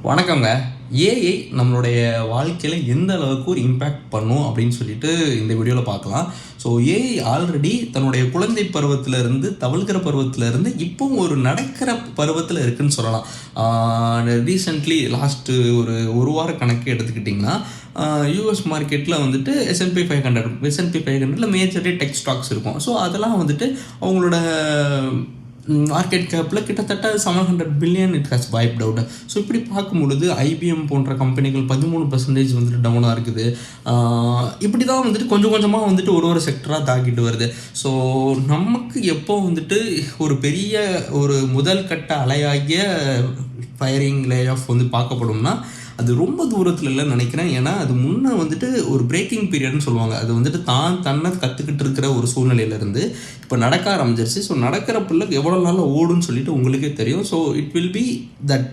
வணக்கங்க. ஏஐ நம்மளுடைய வாழ்க்கையில் எந்த அளவுக்கு ஒரு இம்பேக்ட் பண்ணும் அப்படின்னு சொல்லிட்டு இந்த வீடியோவில் பார்க்கலாம். ஸோ ஏஐ ஆல்ரெடி தன்னுடைய குழந்தை பருவத்திலேருந்து தவழ்கிற பருவத்திலேருந்து இப்போவும் ஒரு நடக்கிற பருவத்தில் இருக்குதுன்னு சொல்லலாம். ரீசெண்ட்லி லாஸ்ட்டு ஒரு வார கணக்கு எடுத்துக்கிட்டிங்கன்னா யூஎஸ் மார்க்கெட்டில் வந்துட்டு S&P 500 மேஜர்லி டெக் ஸ்டாக்ஸ் இருக்கும். ஸோ அதெல்லாம் வந்துட்டு அவங்களோட மார்க்கெட் கேப்பில் கிட்டத்தட்ட 700 billion it has wiped out. So இப்படி பார்க்கும் பொழுது IBM போன்ற கம்பெனிகள் 13% வந்துட்டு டவுனாக இருக்குது. இப்படி தான் வந்துட்டு கொஞ்சம் கொஞ்சமாக வந்துட்டு ஒரு செக்டராக தாக்கிட்டு வருது. ஸோ நமக்கு எப்போ வந்துட்டு ஒரு பெரிய ஒரு முதல் கட்ட அலையாகிய ஃபயரிங் லே ஆஃப் வந்து பார்க்கப்படும்னா அது ரொம்ப தூரத்தில் இல்லைன்னு நினைக்கிறேன். ஏன்னா அது முன்னே வந்துட்டு ஒரு பிரேக்கிங் பீரியட்னு சொல்லுவாங்க. அது வந்துட்டு தன்னை கற்றுக்கிட்டு இருக்கிற ஒரு சூழ்நிலையிலேருந்து இப்போ நடக்க ஆரம்பிச்சிருச்சு. ஸோ நடக்கிற பிள்ளை எவ்வளோ நாளில் ஓடுன்னு சொல்லிட்டு உங்களுக்கே தெரியும். So it will be that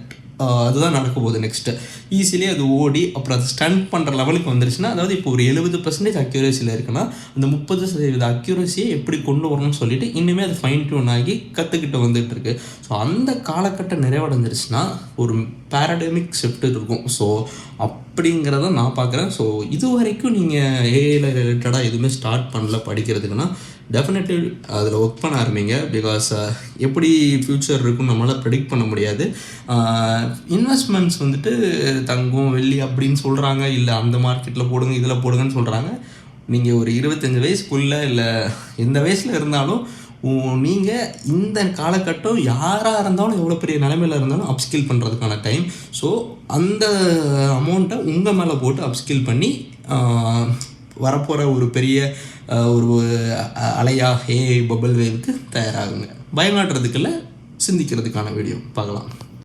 அதுதான் நடக்க போகுது. நெக்ஸ்ட்டு ஈஸிலி அது ஓடி அப்புறம் அது ஸ்டண்ட் பண்ணுற லெவலுக்கு வந்துருச்சுன்னா, அதாவது இப்போ ஒரு 70% அக்யூரேசியில் இருக்குன்னா அந்த 30% அக்யூரேசியை எப்படி கொண்டு வரணும்னு சொல்லிட்டு இன்னுமே அது ஃபைன் டியூன் ஆகி கற்றுக்கிட்டு வந்துட்டு இருக்கு. ஸோ அந்த காலகட்டம் நிறைவடைஞ்சிருச்சுன்னா ஒரு பேரடமிக் ஷிஃப்ட் இருக்கும். ஸோ அப்படிங்கிறத நான் பார்க்குறேன். ஸோ இது வரைக்கும் நீங்கள் ஏஐயில் ரிலேட்டடாக எதுவுமே ஸ்டார்ட் பண்ணல படிக்கிறதுக்குன்னா டெஃபினெட்லி அதில் ஒர்க் பண்ண ஆரம்பிங்க. பிகாஸ் எப்படி ஃப்யூச்சர் இருக்குன்னு நம்மளால் ப்ரெடிக்ட் பண்ண முடியாது. இன்வெஸ்ட்மெண்ட்ஸ் வந்துட்டு தங்கம் வெள்ளி அப்படின்னு சொல்கிறாங்க, இல்லை அந்த மார்க்கெட்டில் போடுங்க இதில் போடுங்கன்னு சொல்கிறாங்க. நீங்கள் ஒரு 25 வயசுக்குள்ளே இல்லை எந்த வயசில் இருந்தாலும் நீங்கள் இந்த காலகட்டம் யாராக இருந்தாலும் எவ்வளோ பெரிய நிலைமையில் இருந்தாலும் அப்ஸ்கில் பண்ணுறதுக்கான டைம். ஸோ அந்த அமௌண்ட்டை உங்கள் மேலே போட்டு அப்ஸ்கில் பண்ணி வரப்போகிற ஒரு பெரிய ஒரு அலையா ஏஐ பபிள் வேவுக்கு தயாராகுங்க. பயங்காட்டுறதுக்குள்ள சிந்திக்கிறதுக்கான வீடியோ பார்க்கலாம்.